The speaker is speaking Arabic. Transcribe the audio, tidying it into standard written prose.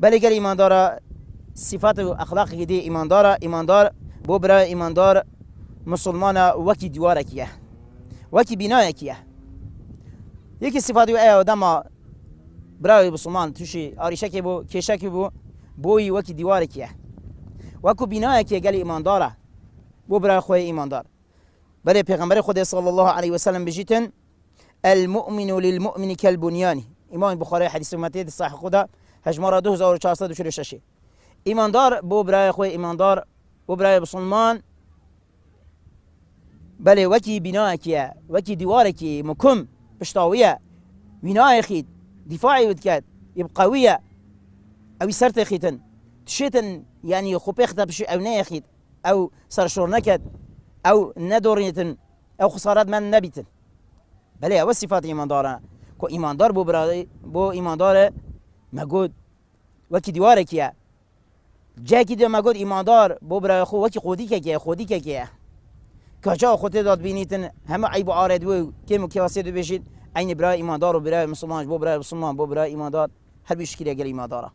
بله گل ایماندارا صفات و اخلاق دی ایماندار بو برای ایماندار مسلمان وکی دیواره کیه وکی بنای کیه. یکی صفاتی ای آدم برای مسلمان توشی آریشکی بو کشکی بو بوی وکی دیواره کیه وکو بنای کیه گل ایمانداره بو برای خوی ایماندار. بله پیغمبر خدا صلی الله علیه و سلم بجیتن المؤمن للمؤمن كالبنيان. امام بخاری حدیث امتی صحیح خدا هجمار 2446. ایماندار بو برای خوی ایماندار بو برای مسلمان بله وکی بنای کیه وکی دیواره کیه مکم پشتاویه بنای خید دفاعی ودکد يبقى قوية أو يسرت خيتن تشيتن يعني خوبي خطا بشي أو نيخيت أو سرشور نكد أو ندوريتن أو خسارات من نبيتن. بله أو صفات إيمان دارنا كو إيمان دار بو برادي بو إيمان دار مجود وكي ديوارك يا جاكي دو مجود إيمان دار بو برا خو وكي خودي كيا كجا خودت داد بينيتن هم عيب عارض و كم كواسيد بيشيد عين برا إيمان دار و برا مسلمان بو برا مسلمان بو برا إيمان دار هل بيشكيل يا إيمان داره.